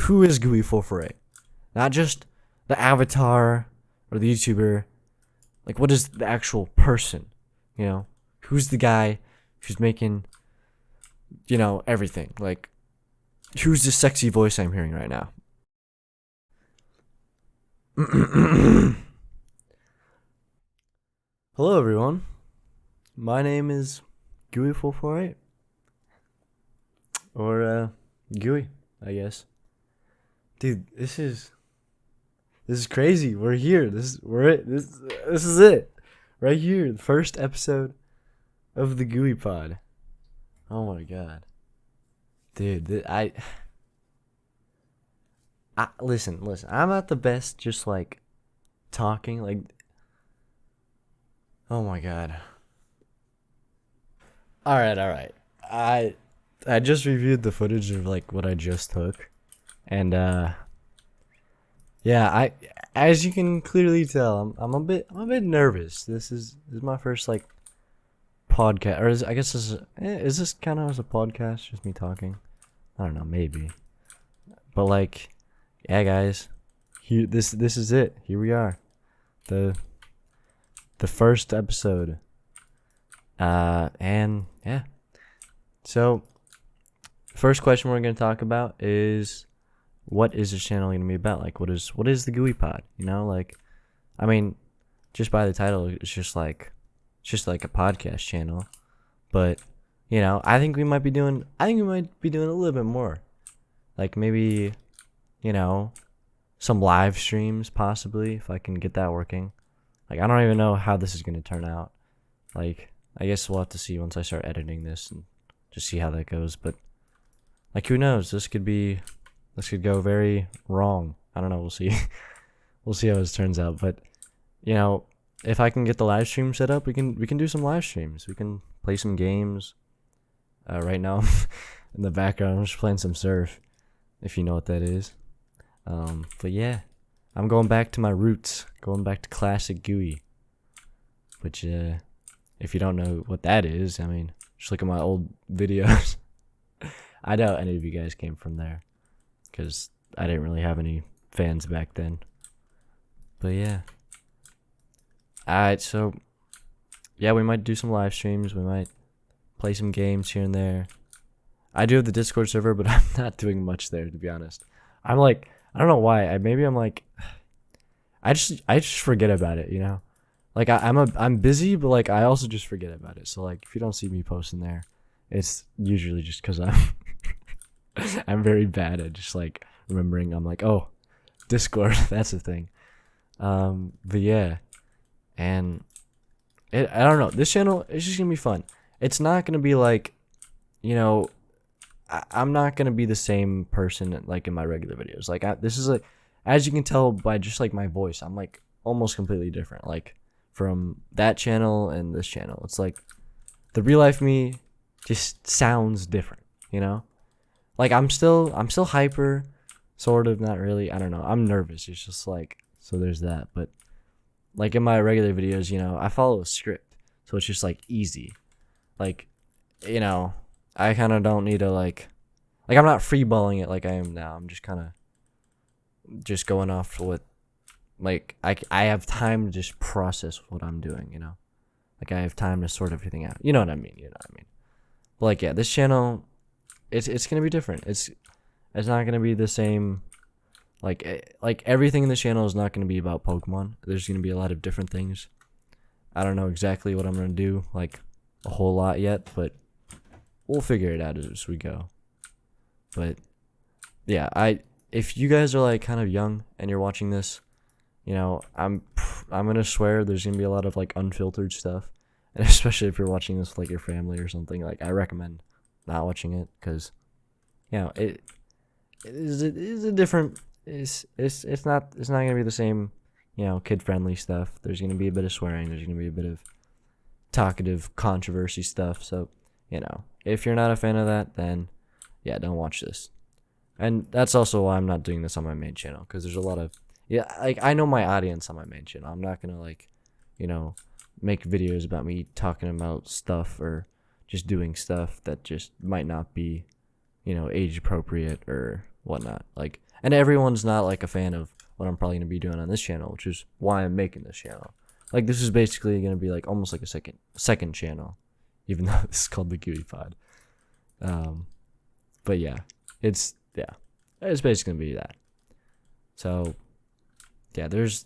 who is Gooey448? Not just the avatar or the YouTuber. Like, what is the actual person? You know, who's the guy who's making, everything? Like, who's the sexy voice I'm hearing right now? Hello, everyone. My name is Gooey448. Or, Gooey, I guess. Dude, this is crazy. We're here. This is it. Right here, the first episode of the Gooey Pod. Oh my god. Dude, I listen. I'm not the best just like talking like oh my god. All right. I just reviewed the footage of like what I just took. And yeah, I as you can clearly tell, I'm a bit nervous. This is my first like podcast, or I guess is this kind of as a podcast, just me talking? I don't know, maybe. But like, yeah, guys, this is it. Here we are, the first episode. And yeah, so first question we're gonna talk about is, what is this channel gonna be about? Like, what is the Gooey Pod? Like, I mean, just by the title, it's just like a podcast channel. But I think we might be doing a little bit more. Like maybe, some live streams possibly, if I can get that working. Like, I don't even know how this is gonna turn out. Like, I guess we'll have to see once I start editing this and just see how that goes. But like, who knows? This could go very wrong. I don't know. We'll see. We'll see how this turns out. But if I can get the live stream set up, we can do some live streams. We can play some games. Right now, in the background, I'm just playing some Surf, if you know what that is. But yeah, I'm going back to my roots, going back to classic Gooey. Which, if you don't know what that is, I mean, just look at my old videos. I doubt any of you guys came from there, because I didn't really have any fans back then. But yeah. Alright, so yeah, we might do some live streams. We might play some games here and there. I do have the Discord server, but I'm not doing much there, to be honest. I'm like, I don't know why. I just forget about it, Like I'm busy, but like I also just forget about it. So like, if you don't see me posting there, it's usually just because I'm very bad at just like remembering. I'm like, oh, Discord, that's the thing. But yeah, and I don't know. This channel is just gonna be fun. It's not gonna be like, I'm not gonna be the same person like in my regular videos. Like this is like, as you can tell by just like my voice, I'm like almost completely different. Like from that channel and this channel, it's like the real life me just sounds different. Like I'm still hyper, sort of, not really. I don't know. I'm nervous. It's just like, so there's that. But like in my regular videos, I follow a script, so it's just like easy. Like, I kind of don't need to like I'm not freeballing it like I am now. I'm just kind of just going off what, like, I have time to just process what I'm doing. Like I have time to sort everything out. You know what I mean? But like, yeah, this channel, it's gonna be different. It's not gonna be the same. Like everything in this channel is not gonna be about Pokemon. There's gonna be a lot of different things. I don't know exactly what I'm gonna do, like a whole lot yet, but we'll figure it out as we go. But yeah, if you guys are like kind of young and you're watching this, I'm gonna swear there's gonna be a lot of like unfiltered stuff, and especially if you're watching this with like your family or something, like I recommend not watching it, because it is a different. It's not gonna be the same, kid friendly stuff. There's gonna be a bit of swearing. There's gonna be a bit of talkative controversy stuff. So if you're not a fan of that, then yeah, don't watch this. And that's also why I'm not doing this on my main channel, because there's a lot of, like, I know my audience on my main channel. I'm not gonna like, make videos about me talking about stuff or just doing stuff that just might not be, age appropriate or whatnot. Like, and everyone's not like a fan of what I'm probably gonna be doing on this channel, which is why I'm making this channel. Like, this is basically gonna be like almost like a second channel, even though this is called the Gooey Pod. But yeah, it's basically gonna be that. So yeah, there's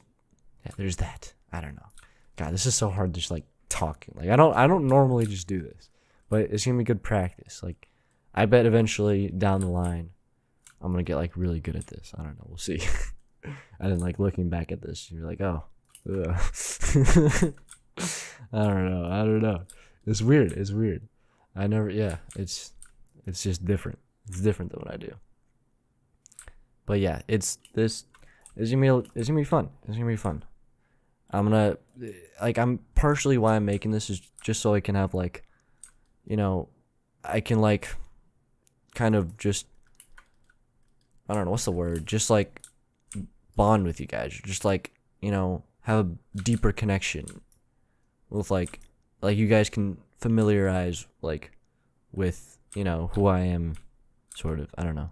that. I don't know. God, this is so hard just like talking. Like, I don't normally just do this, but it's gonna be good practice. Like, I bet eventually down the line I'm gonna get like really good at this. I don't know. We'll see. And then like looking back at this, you're like, oh, ugh. I don't know. It's weird. It's just different. It's different than what I do. But yeah, it's gonna be fun. It's gonna be fun. I'm partially why I'm making this is just so I can have like, I can like kind of just, I don't know what's the word, just like bond with you guys, just like, have a deeper connection with like you guys can familiarize like with who I am, sort of. I don't know,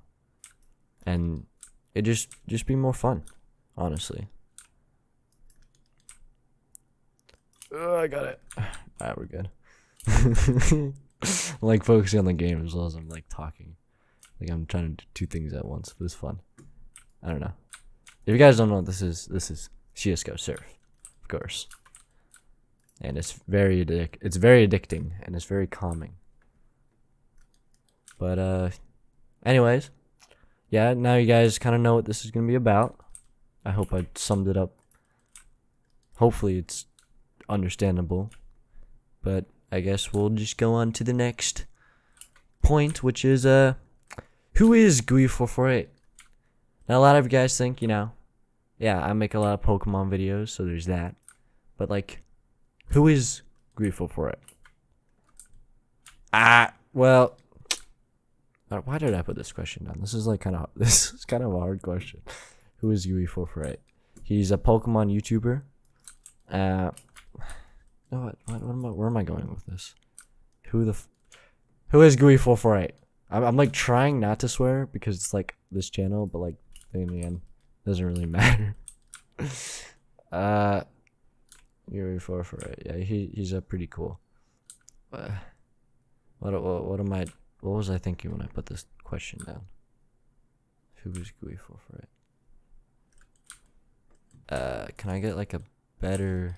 and it just be more fun, honestly. I got it. Alright, we're good. I'm like focusing on the game as well as I'm like talking. Like, I'm trying to do two things at once, but it's fun. I don't know. If you guys don't know what this is CSGO Surf, of course. And it's very addicting and it's very calming. But anyways, yeah, now you guys kind of know what this is gonna be about. I hope I summed it up. Hopefully it's understandable. But I guess we'll just go on to the next point, which is who is Gooey448? Now, a lot of you guys think, yeah, I make a lot of Pokemon videos, so there's that. But like, who is Gooey448? Well, why did I put this question down? This is kind of a hard question. Who is Gooey448? He's a Pokemon YouTuber. Where am I going with this? Who is Gooey448? I'm like trying not to swear because it's like this channel, but like in the end, it doesn't really matter. Gooey448. Yeah, he's pretty cool. What was I thinking when I put this question down? Who is Gooey448? Can I get like a better?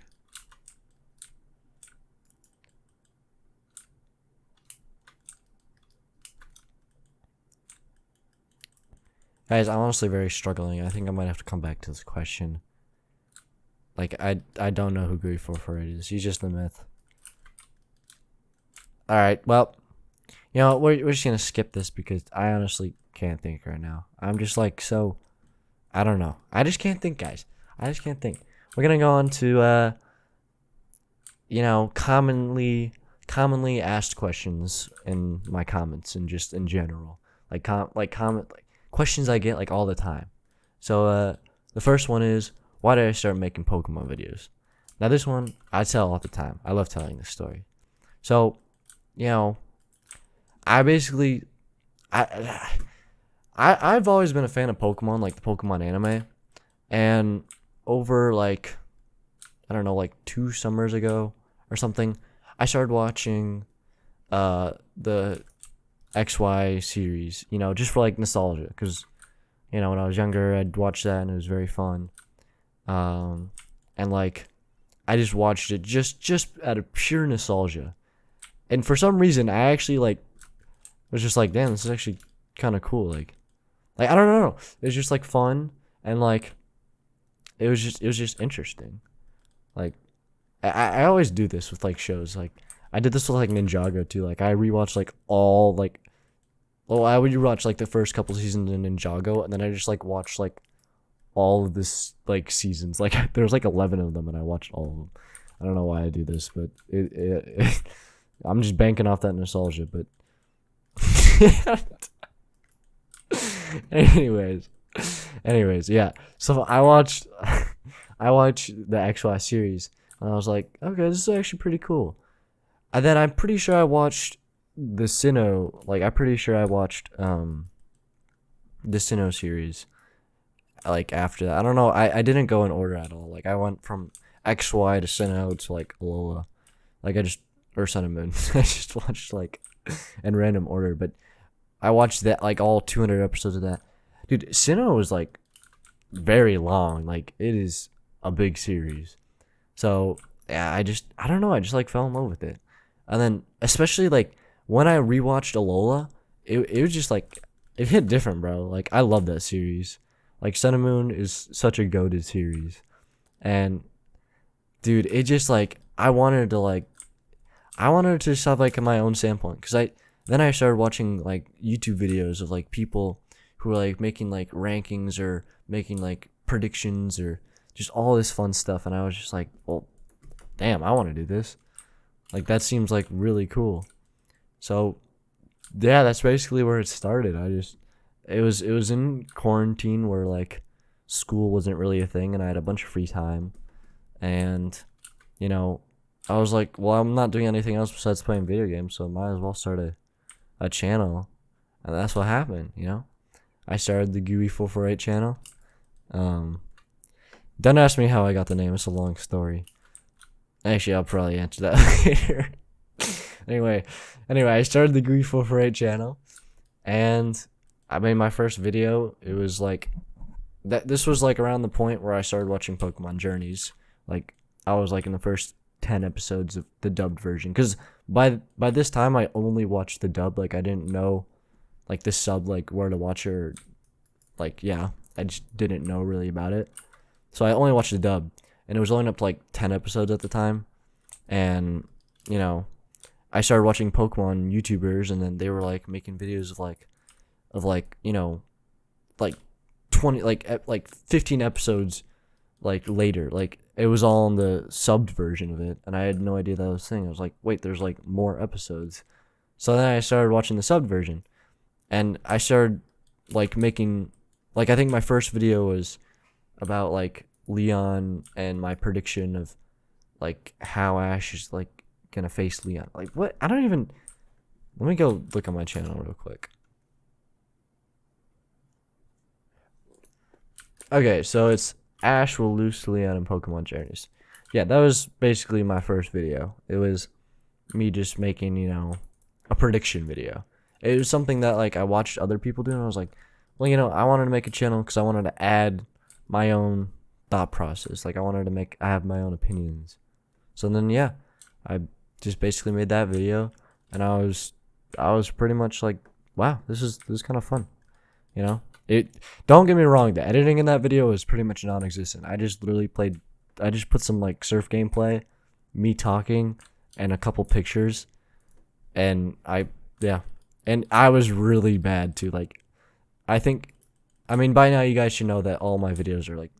Guys, I'm honestly very struggling. I think I might have to come back to this question. Like, I don't know who Gooey448 is. He's just a myth. Alright, well, we're just gonna skip this because I honestly can't think right now. I'm just like, so, I don't know. I just can't think, guys. I just can't think. We're gonna go on to, commonly asked questions in my comments and just in general. Questions I get like all the time. So the first one is, why did I start making Pokemon videos? Now this one I tell all the time. I love telling this story. So, I basically I've always been a fan of Pokemon, like the Pokemon anime, and over like, I don't know, like 2 summers ago or something, I started watching the XY series, just for like nostalgia, because when I was younger I'd watch that and it was very fun, and like I just watched it just out of pure nostalgia, and for some reason I actually like was just like, damn, this is actually kind of cool, like I don't know, it was just like fun, and like it was just interesting. Like I always do this with like shows. Like I did this with like Ninjago too. Like I rewatched like all like, I would rewatch like the first couple seasons in Ninjago, and then I just like watched like all of this like seasons. Like there's like 11 of them, and I watched all of them. I don't know why I do this, but I'm just banking off that nostalgia. But anyways, yeah. So I watched the XY series, and I was like, okay, this is actually pretty cool. And then I'm pretty sure I watched the Sinnoh, like I'm pretty sure I watched the Sinnoh series. Like after that, I don't know. I didn't go in order at all. Like I went from XY to Sinnoh to like Alola. Like I just or Sun and Moon. I just watched like in random order, but I watched that like all 200 episodes of that. Dude, Sinnoh was like very long. Like it is a big series. So yeah, I don't know. I just like fell in love with it, and then especially like when I rewatched Alola, it was just like it hit different, bro. Like I love that series. Like Sun and Moon is such a goated series, and dude, it just like I wanted to just have like my own sampling because then I started watching like YouTube videos of like people who are like making like rankings or making like predictions or just all this fun stuff, and I was just like, well, damn, I want to do this. Like that seems like really cool. So yeah, that's basically where it started. It was in quarantine where like school wasn't really a thing, and I had a bunch of free time, and you know I was like, well, I'm not doing anything else besides playing video games, so might as well start a channel, and that's what happened. I started the Gooey448 channel. Don't ask me how I got the name. It's a long story. Actually, I'll probably answer that later. Anyway, I started the Gooey448 channel, and I made my first video. It was like that. This was like around the point where I started watching Pokemon Journeys. Like I was like in the first 10 episodes of the dubbed version, because by this time I only watched the dub. Like I didn't know like the sub, like where to watch it, or like I just didn't know really about it. So I only watched the dub, and it was only up to like 10 episodes at the time. And I started watching Pokemon YouTubers, and then they were like making videos of like 20 like 15 episodes like later. Like it was all in the subbed version of it, and I had no idea that was a thing. I was like, wait, there's like more episodes. So then I started watching the subbed version, and I started like making like, I think my first video was about like Leon and my prediction of like how Ash is like gonna face Leon. Like what? I don't even. Let me go look at my channel real quick. Okay, so it's Ash will lose to Leon in Pokemon Journeys. Yeah, that was basically my first video. It was me just making, a prediction video. It was something that like I watched other people do, and I was like, well, I wanted to make a channel because I wanted to add my own thought process. Like I have my own opinions. So then yeah, I just basically made that video, and I was pretty much like, wow, this is kind of fun. Don't get me wrong, the editing in that video was pretty much non-existent. I just put some like surf gameplay, me talking, and a couple pictures, and I was really bad too. Like by now you guys should know that all my videos are like,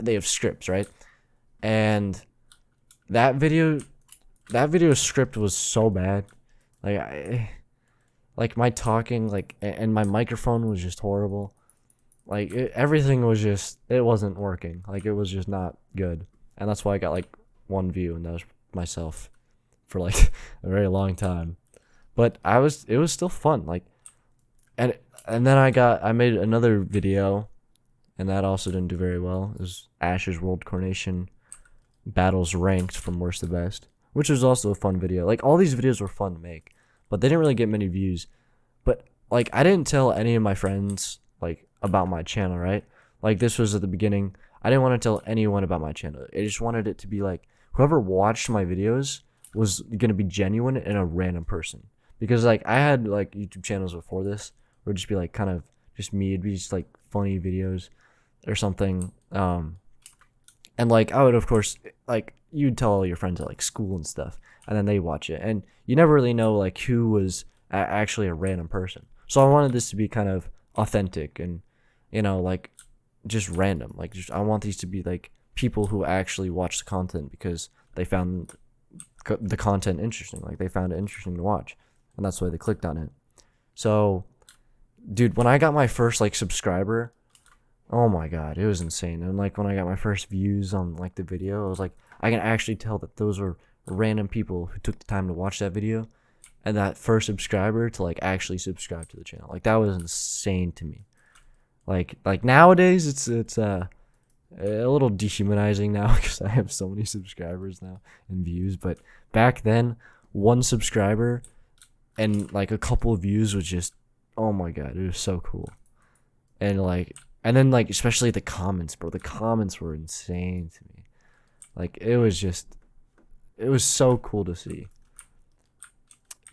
they have scripts, right? And that video script was so bad. Like my talking, like, and my microphone was just horrible. Like everything was just, it wasn't working. Like it was just not good. And that's why I got like one view, and that was myself for like a very long time. But it was still fun. Like, and then I made another video, and that also didn't do very well. It was Ash's World Coronation battles ranked from worst to best, which was also a fun video. Like all these videos were fun to make, but they didn't really get many views. But like I didn't tell any of my friends like about my channel, right? Like this was at the beginning. I didn't want to tell anyone about my channel. I just wanted it to be like whoever watched my videos was gonna be genuine and a random person. Because like I had like YouTube channels before this where it'd just be like kind of just me. It'd be just like funny videos or something. And like I would, of course, like you'd tell all your friends at like school and stuff, and then they watch it, and you never really know like who was actually a random person. So I wanted this to be kind of authentic and like just random. Like I want these to be like people who actually watch the content because they found the content interesting. Like they found it interesting to watch, and that's why they clicked on it. So, dude, when I got my first like subscriber, oh my god, it was insane. And like when I got my first views on like the video, I was like, I can actually tell that those were random people who took the time to watch that video, and that first subscriber to like actually subscribe to the channel. Like that was insane to me. Like nowadays it's a little dehumanizing now because I have so many subscribers now and views. But back then, one subscriber and like a couple of views was just, oh my god, it was so cool. And then like especially the comments, bro. The comments were insane to me. Like it was so cool to see.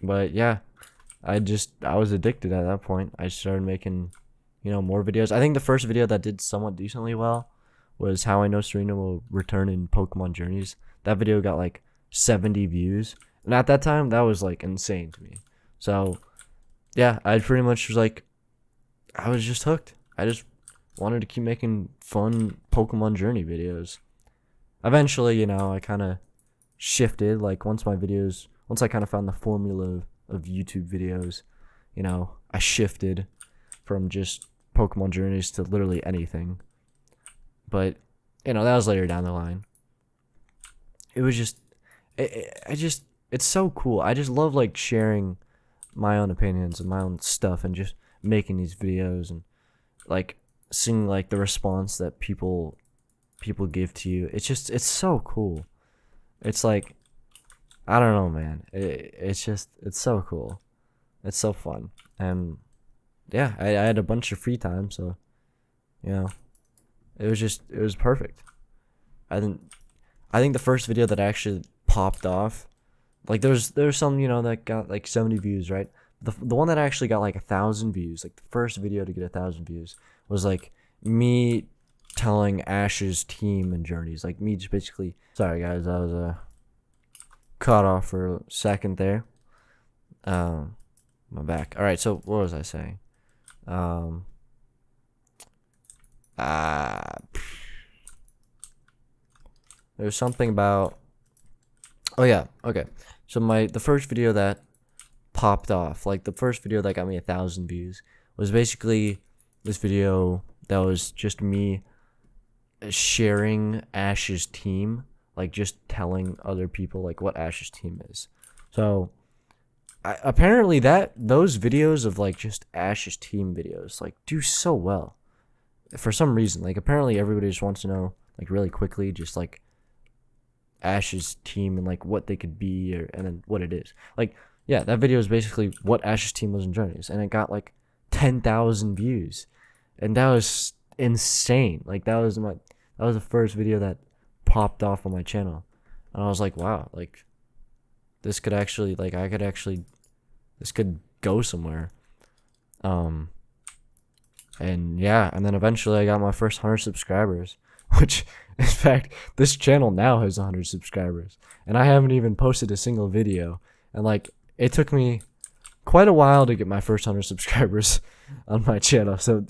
But yeah, I was addicted at that point. I started making, more videos. I think the first video that did somewhat decently well was how I know Serena will return in Pokemon Journeys. That video got like 70 views. And at that time, that was like insane to me. So yeah, I pretty much was like, I was just hooked. I just wanted to keep making fun Pokemon Journey videos. Eventually, I kind of shifted. Like once I kind of found the formula of YouTube videos, I shifted from just Pokemon Journeys to literally anything. But, that was later down the line. It was just, it's so cool. I just love like sharing my own opinions and my own stuff and just making these videos and like seeing like the response that people give to you. It's so cool. It's like, I don't know, man. It's so cool. It's so fun. And yeah, I had a bunch of free time, so it was perfect. I think the first video that actually popped off, like there's some that got like 70 views, right? The one that actually got like 1,000 views, like the first video to get 1,000 views, was like me telling Ash's team and journeys, like me just basically. Sorry guys, I was cut off for a second there. My back. All right, so what was I saying? There's something about. Oh yeah, okay. So the first video that popped off, like the first video that got me 1,000 views, was basically this video that was just me sharing Ash's team, like just telling other people like what Ash's team is. So apparently those videos of like just Ash's team videos like do so well for some reason. Like apparently everybody just wants to know like really quickly just like Ash's team and like what they could be and then what it is. Like yeah, that video is basically what Ash's team was in Journeys, and it got like 10,000 views, and that was insane. Like that was the first video that popped off on my channel, and I was like, wow, like this could actually this could go somewhere. And yeah, and then eventually I got my first 100 subscribers, which in fact this channel now has 100 subscribers, and I haven't even posted a single video. And like it took me quite a while to get my first 100 subscribers on my channel. So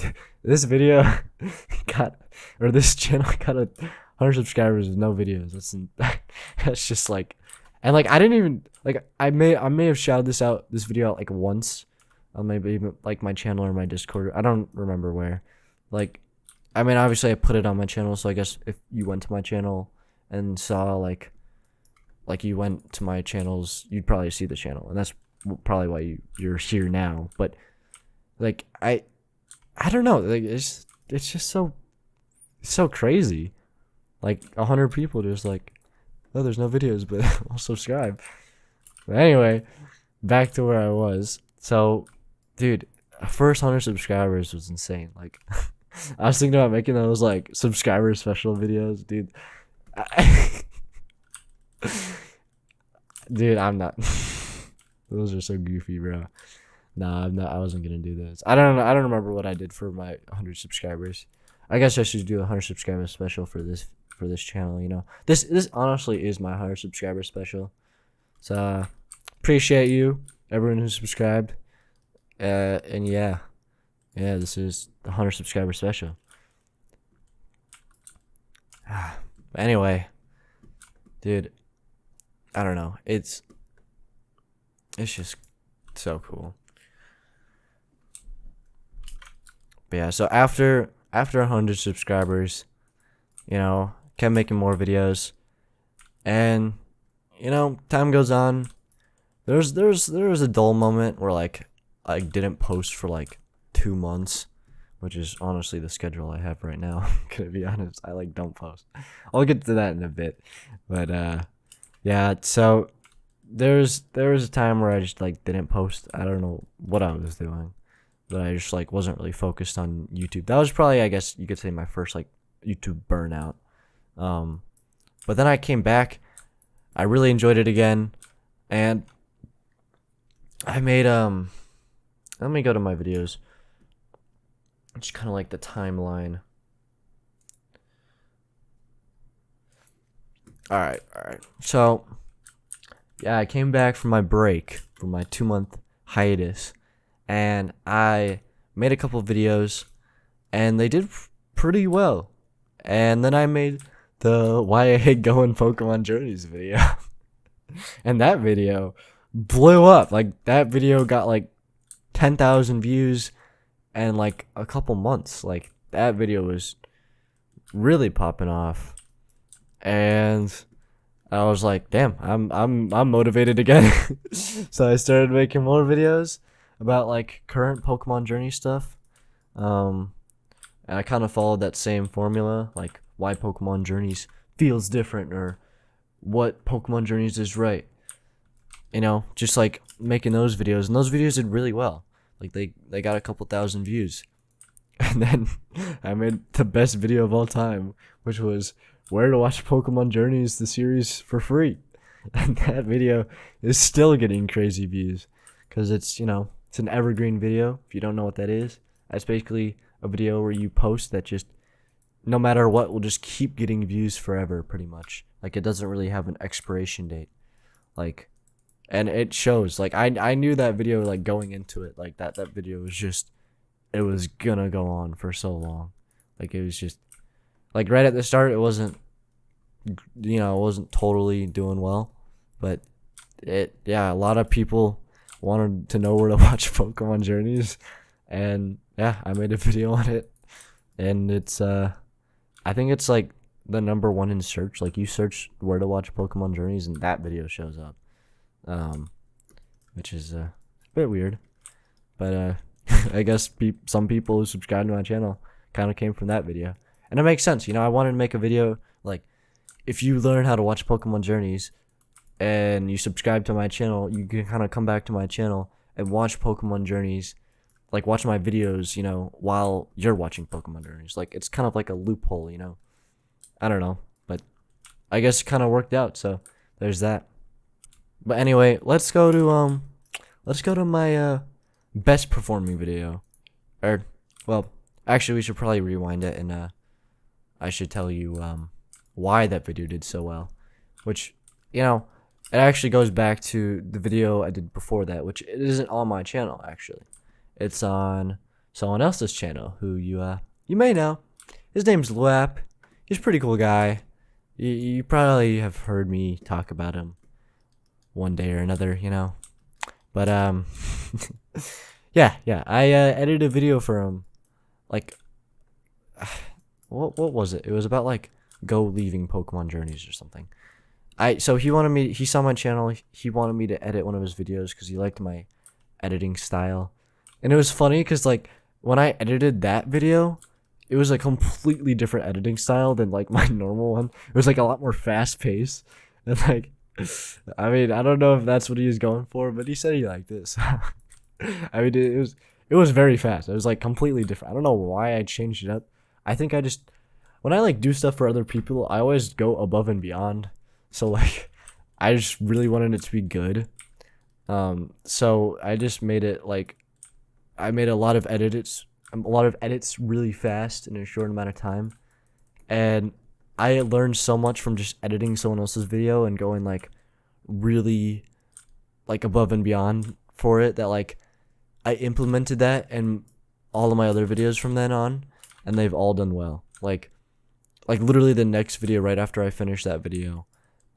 this channel got 100 subscribers with no videos. That's just like, and like I didn't even like I may have shouted this video out like once on maybe like my channel or my Discord. I don't remember where. Like, I mean, obviously I put it on my channel, so I guess if you went to my channel and saw like you went to my channels, you'd probably see the channel, and that's probably why you're here now. But like I don't know, like it's just so crazy. Like 100 people just like, oh, there's no videos, but I'll subscribe. But anyway, back to where I was. So, dude, first 100 subscribers was insane. Like, I was thinking about making those like subscriber special videos, dude. Dude, I'm not. Those are so goofy, bro. Nah, I'm not. I wasn't gonna do those. I don't know. I don't remember what I did for my 100 subscribers. I guess I should do a 100 subscriber special for this channel. This honestly is my 100 subscriber special. So appreciate you, everyone who subscribed. And yeah, this is the 100 subscriber special. Anyway, dude, I don't know. It's just so cool. But yeah, so after 100 subscribers, kept making more videos, and time goes on. There was a dull moment where like I didn't post for like 2 months, which is honestly the schedule I have right now. Gonna be honest, I like don't post. I'll get to that in a bit, but yeah. So there was a time where I just like didn't post. I don't know what I was doing, but I just like wasn't really focused on YouTube. That was probably, I guess you could say, my first like YouTube burnout. But then I came back. I really enjoyed it again, and I made let me go to my videos. Just kind of like the timeline. All right. So, yeah, I came back from my break, from my 2-month hiatus, and I made a couple of videos, and they did pretty well. And then I made the Why I Hate Going Pokemon Journeys video. And that video blew up. Like, that video got like 10,000 views and like a couple months. Like, that video was really popping off, and I was like, damn, I'm motivated again. So I started making more videos about like current Pokemon Journey stuff. And I kind of followed that same formula, like why Pokemon Journeys feels different, or what Pokemon Journeys is right. You know, just like making those videos, and those videos did really well. Like they got a couple thousand views. And then I made the best video of all time, which was where to watch Pokemon Journeys the series for free. And that video is still getting crazy views, because it's, you know, it's an evergreen video. If you don't know what that is, that's basically a video where you post that just, no matter what, will just keep getting views forever, pretty much. Like, it doesn't really have an expiration date. Like, and it shows. Like, I knew that video, like, going into it, like, that video was just, it was gonna go on for so long. Like, it was just, like, right at the start, it wasn't, you know, it wasn't totally doing well, but yeah, a lot of people wanted to know where to watch Pokemon Journeys, and yeah, I made a video on it, and it's, I think it's, like, the #1 in search. Like, you search where to watch Pokemon Journeys, and that video shows up, which is, a bit weird, but, I guess some people who subscribe to my channel kind of came from that video. And it makes sense, you know. I wanted to make a video, like, if you learn how to watch Pokemon Journeys and you subscribe to my channel, you can kind of come back to my channel and watch Pokemon Journeys, like, watch my videos, you know, while you're watching Pokemon Journeys. Like, it's kind of like a loophole, you know. I don't know, but I guess it kind of worked out, so there's that. But anyway, let's go to my best performing video. Or, well, actually, we should probably rewind it, and I should tell you why that video did so well, which, you know, it actually goes back to the video I did before that, which it isn't on my channel, actually. It's on someone else's channel, who you may know. His name's Luap. He's a pretty cool guy. You probably have heard me talk about him one day or another, you know. But yeah, I edited a video for him, like, what was it? It was about, like, leaving Pokemon Journeys or something. So he saw my channel, he wanted me to edit one of his videos because he liked my editing style. And it was funny because, like, when I edited that video, it was a completely different editing style than, like, my normal one. It was, like, a lot more fast paced, and, like, I mean, I don't know if that's what he was going for, but he said he liked it. So I mean, it was very fast. It was, like, completely different. I don't know why I changed it up. I think I just, when I, like, do stuff for other people, I always go above and beyond. So, like, I just really wanted it to be good. So I just made it, like, I made a lot of edits really fast in a short amount of time, and I learned so much from just editing someone else's video and going, like, really, like, above and beyond for it, that, like, I implemented that in all of my other videos from then on, and they've all done well. Like literally the next video right after I finished that video,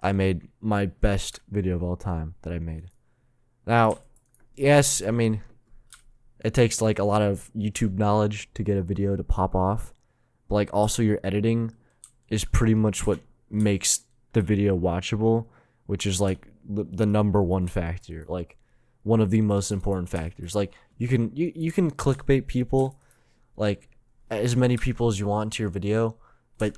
I made my best video of all time that I made. Now, yes, I mean, it takes, like, a lot of YouTube knowledge to get a video to pop off, but, like, also your editing is pretty much what makes the video watchable, which is, like, the #1 factor, like, one of the most important factors. Like, you can clickbait people, like, as many people as you want into your video, but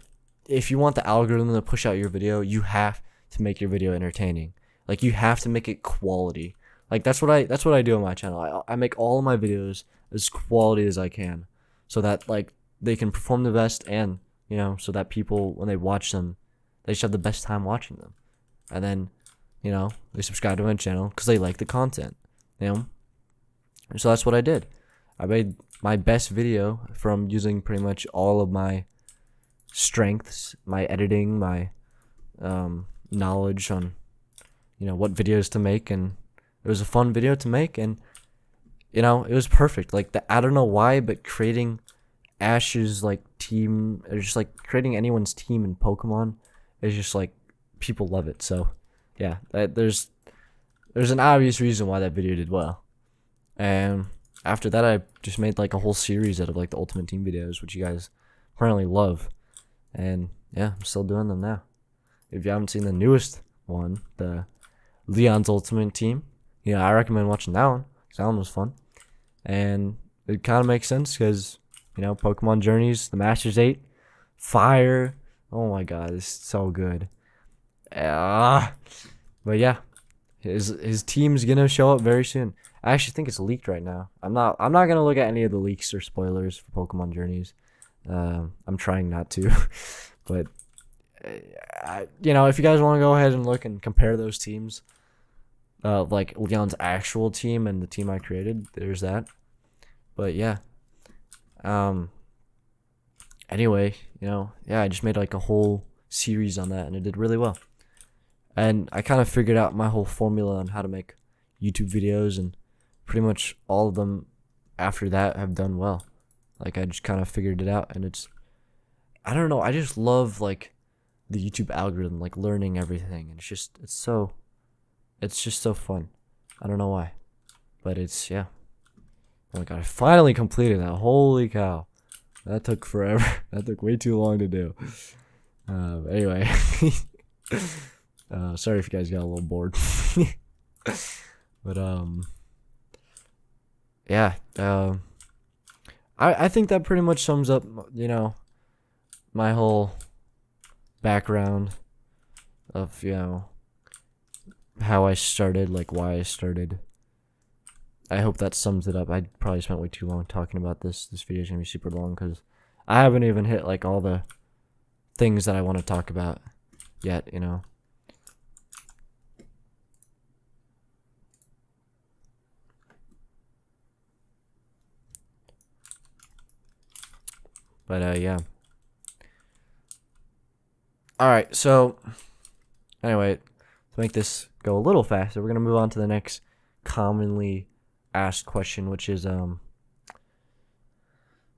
if you want the algorithm to push out your video, you have to make your video entertaining. Like, you have to make it quality. Like, that's what I do on my channel. I make all of my videos as quality as I can, so that like they can perform the best, and so that people, when they watch them, they should have the best time watching them, and then they subscribe to my channel because they like the content. So that's what I did. I made my best video from using pretty much all of my strengths, my editing, my knowledge on what videos to make, and it was a fun video to make, and it was perfect. Like, I don't know why, but creating Ash's like team, or just like creating anyone's team in Pokemon is just like, people love it. So yeah, there's an obvious reason why that video did well. And after that, I just made like a whole series out of like the Ultimate Team videos, which you guys apparently love. And yeah, I'm still doing them now. If you haven't seen the newest one, the Leon's Ultimate Team, I recommend watching that one. That one was fun. And it kind of makes sense because, Pokemon Journeys, the Masters 8, Fire. Oh my god, it's so good. But yeah, his team's gonna show up very soon. I actually think it's leaked right now. I'm not gonna look at any of the leaks or spoilers for Pokemon Journeys. I'm trying not to, but if you guys want to go ahead and look and compare those teams, like Leon's actual team and the team I created, there's that. But yeah, anyway, I just made like a whole series on that, and it did really well. And I kind of figured out my whole formula on how to make YouTube videos, and pretty much all of them after that have done well. Like, I just kind of figured it out, and I don't know, I just love like the YouTube algorithm, like learning everything, and it's just so fun. I don't know why, but yeah. Oh my god, I finally completed that. Holy cow, that took forever. That took way too long to do. Anyway, sorry if you guys got a little bored. But yeah, I think that pretty much sums up my whole background of how I started, like why I started. I hope that sums it up. I probably spent way too long talking about this. This video is gonna be super long because I haven't even hit like all the things that I want to talk about yet. But yeah. Alright, so anyway, to make this go a little faster, we're gonna move on to the next commonly asked question, which is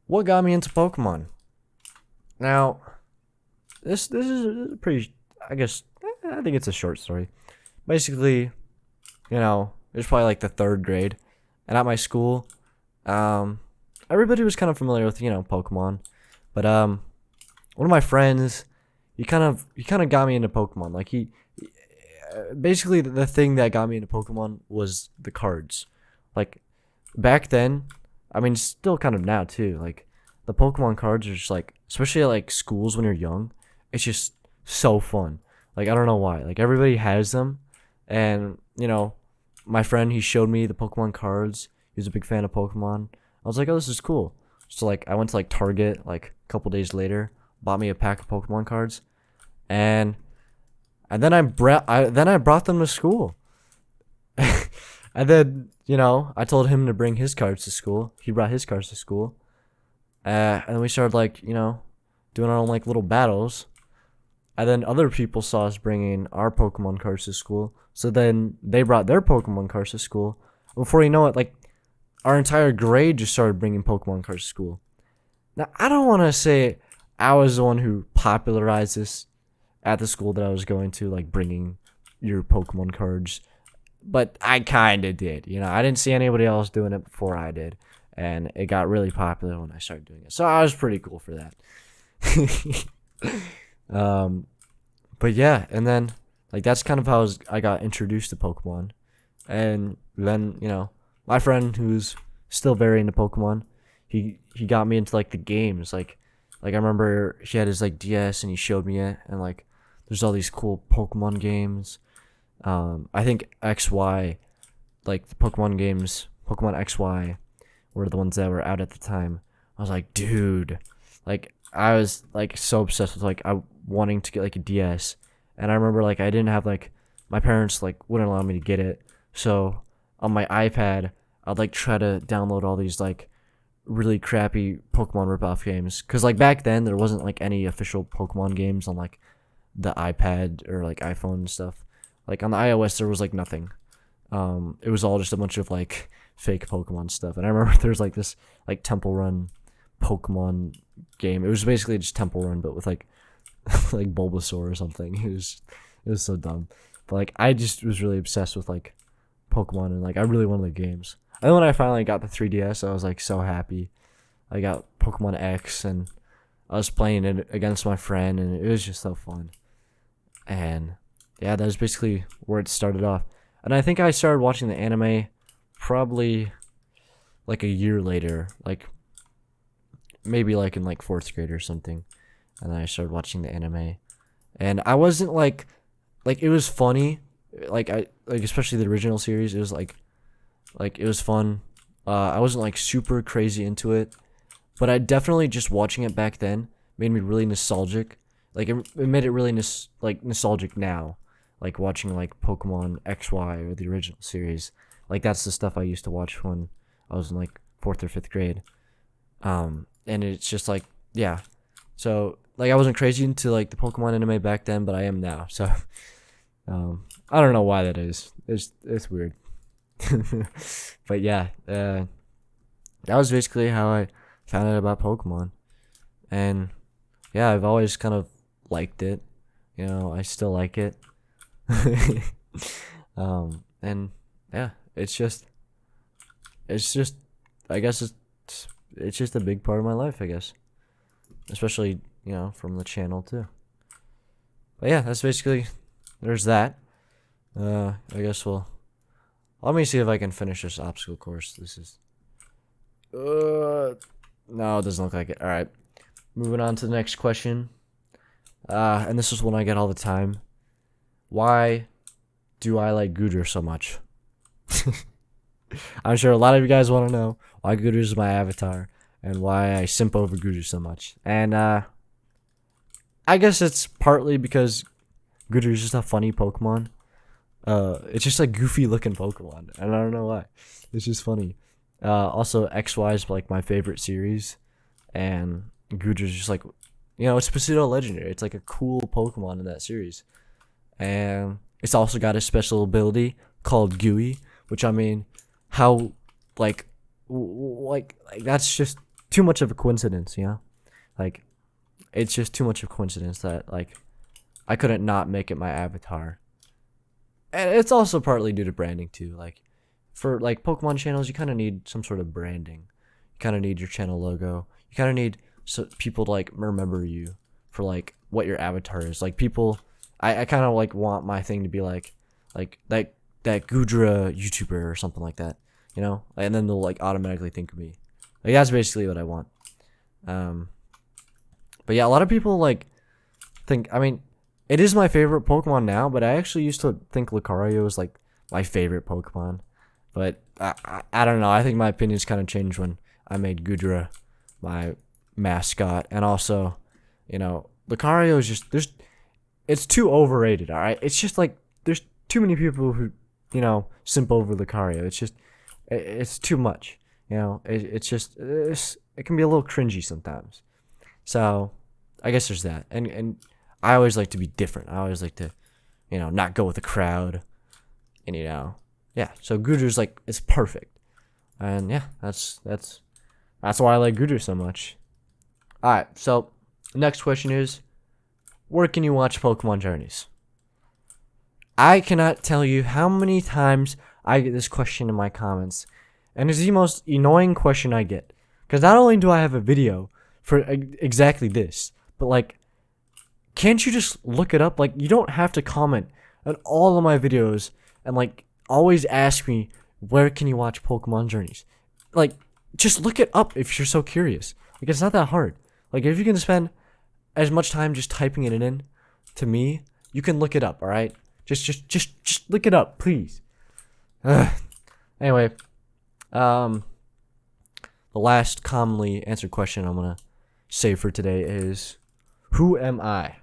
what got me into Pokemon? Now, this is a pretty, I think it's a short story. Basically, it was probably like the 3rd grade, and at my school, everybody was kind of familiar with Pokemon, but one of my friends, he kind of got me into Pokemon. Like, he basically, the thing that got me into Pokemon was the cards. Like, back then, I mean, still kind of now too, like the Pokemon cards are just like, especially at like schools when you're young, it's just so fun. Like, I don't know why, like everybody has them. And my friend, he showed me the Pokemon cards. He was a big fan of Pokemon. I was like, oh, this is cool. So like, I went to like Target like a couple days later, bought me a pack of Pokemon cards, and then I brought them to school. And then I told him to bring his cards to school. He brought his cards to school, and then we started like doing our own like little battles. And then other people saw us bringing our Pokemon cards to school, so then they brought their Pokemon cards to school. Before you know it, like our entire grade just started bringing Pokemon cards to school. Now, I don't want to say I was the one who popularized this at the school that I was going to, like bringing your Pokemon cards, but I kind of did. I didn't see anybody else doing it before I did, and it got really popular when I started doing it. So I was pretty cool for that. But yeah, and then like that's kind of how I got introduced to Pokemon. And then my friend, who's still very into Pokemon, he got me into like the games. Like I remember he had his like DS and he showed me it, and like there's all these cool Pokemon games. I think XY, like the Pokemon games, Pokemon XY were the ones that were out at the time. I was like, dude, like I was like so obsessed with like I wanting to get like a DS, and I remember like I didn't have like my parents like wouldn't allow me to get it, so on my iPad I'd like try to download all these like really crappy Pokemon ripoff games, because like back then there wasn't like any official Pokemon games on like the iPad or like iPhone and stuff. Like on the iOS there was like nothing. It was all just a bunch of like fake Pokemon stuff. And I remember there was like this like Temple Run Pokemon game. It was basically just Temple Run but with like like Bulbasaur or something. It was so dumb. But like I just was really obsessed with like Pokemon, and like I really wanted the games. And then when I finally got the 3DS, I was like so happy. I got Pokemon X and I was playing it against my friend, and it was just so fun. And yeah, that was basically where it started off. And I think I started watching the anime probably like a year later, like maybe like in like 4th grade or something. And then I started watching the anime, and I wasn't like it was funny, like I like especially the original series. It was like it was fun. I wasn't like super crazy into it, but I definitely just watching it back then made me really nostalgic. Like it made it really nostalgic now. Like watching like Pokemon XY or the original series. Like that's the stuff I used to watch when I was in like 4th or 5th grade. And it's just like, yeah. So like I wasn't crazy into like the Pokemon anime back then, but I am now. So I don't know why that is. It's weird. But yeah, that was basically how I found out about Pokemon. And yeah, I've always kind of liked it. You know, I still like it. And yeah, it's just I guess it's just a big part of my life, I guess. Especially, you know, from the channel too. But yeah, that's basically there's that. I guess let me see if I can finish this obstacle course. This is no, it doesn't look like it. Alright. Moving on to the next question. And this is one I get all the time. Why do I like Goodra so much? I'm sure a lot of you guys want to know why Goodra is my avatar and why I simp over Goodra so much. And I guess it's partly because Goodra is just a funny Pokemon. It's just a goofy looking Pokemon, and I don't know why. It's just funny. Also, XY is like my favorite series, and Goodra is just like, you know, it's pseudo legendary. It's like a cool Pokemon in that series. And it's also got a special ability called Gooey, which I mean, how like that's just too much of a coincidence, you know? Like it's just too much of a coincidence that like I couldn't not make it my avatar. And it's also partly due to branding too. Like for like Pokemon channels, you kind of need some sort of branding. You kind of need your channel logo. You kind of need people to like remember you for like what your avatar is. Like people, I kind of like want my thing to be like that Goodra YouTuber or something like that, you know. And then they'll like automatically think of me. Like that's basically what I want. But yeah, a lot of people like think. I mean, it is my favorite Pokemon now, but I actually used to think Lucario was like my favorite Pokemon. But I don't know. I think my opinions kind of changed when I made Goodra my mascot, and also, you know, Lucario is just it's too overrated. All right, it's just like there's too many people who, you know, simp over Lucario. It's just it's too much. You know, it can be a little cringy sometimes. So I guess there's that, and I always like to be different. I always like to, you know, not go with the crowd, and you know, yeah. So Goodra's like it's perfect, and yeah, that's why I like Goodra so much. All right, so next question is, where can you watch Pokemon Journeys? I cannot tell you how many times I get this question in my comments, and it's the most annoying question I get. Because not only do I have a video for exactly this, but like, can't you just look it up? Like, you don't have to comment on all of my videos and like always ask me, where can you watch Pokemon Journeys? Like, just look it up if you're so curious. Like, it's not that hard. Like, if you can spend as much time just typing it in to me, you can look it up, all right? Just look it up, please. Anyway, the last commonly answered question I'm gonna say for today is, who am I?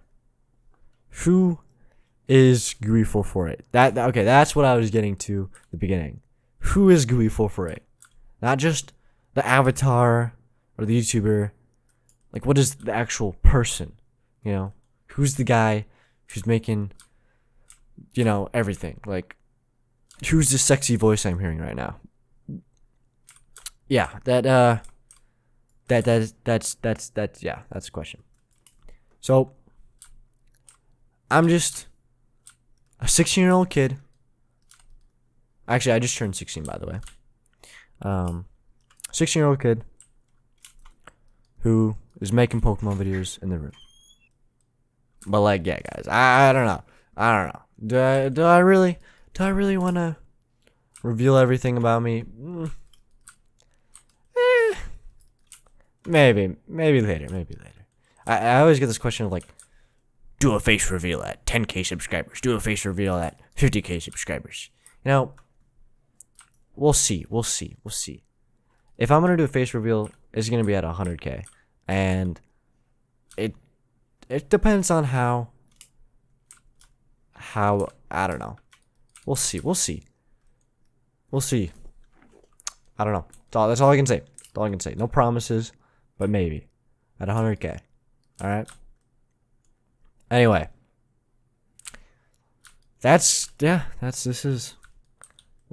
Who is Gooey448? Okay, that's what I was getting to at the beginning. Who is Gooey448? Not just the avatar or the YouTuber. Like, what is the actual person? You know, who's the guy who's making, you know, everything? Like, who's the sexy voice I'm hearing right now? Yeah, that's the question. So, I'm just a 16-year-old kid. Actually, I just turned 16, by the way. 16-year-old kid who is making Pokemon videos in the room. But like, yeah, guys, I don't know. Do I really want to reveal everything about me? Maybe later. I always get this question of like, do a face reveal at 10K subscribers. Do a face reveal at 50K subscribers. You know, we'll see. If I'm gonna do a face reveal, it's gonna be at 100K, and it depends on how I don't know. We'll see. I don't know. That's all I can say. No promises, but maybe at 100K. All right. Anyway, this is.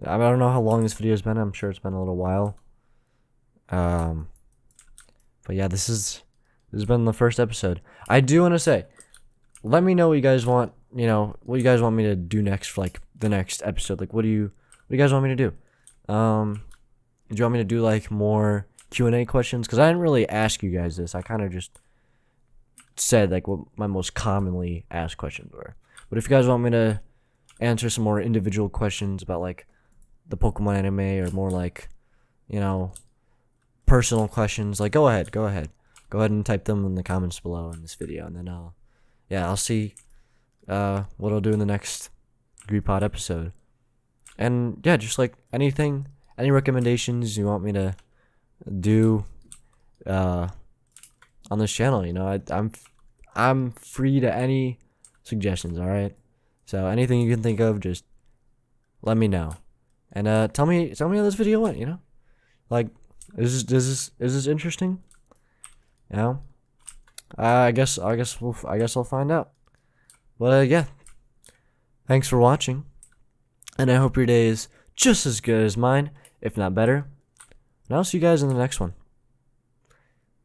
I don't know how long this video's been. I'm sure it's been a little while. But yeah, this has been the first episode. I do want to say, let me know what you guys want. You know, what you guys want me to do next for like the next episode. Like, what do you guys want me to do? Do you want me to do like more Q&A questions? Because I didn't really ask you guys this. I kind of just said like what my most commonly asked questions were. But if you guys want me to answer some more individual questions about like the Pokemon anime, or more like, you know, personal questions, like go ahead and type them in the comments below in this video, and then I'll see what I'll do in the next Gooey Pod episode. And yeah, just like anything, any recommendations you want me to do on this channel, you know, I'm free to any suggestions. All right, so anything you can think of, just let me know, and tell me how this video went. You know, like, is this interesting? You know, I guess I'll find out. But yeah, thanks for watching, and I hope your day is just as good as mine, if not better. And I'll see you guys in the next one.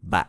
Bye.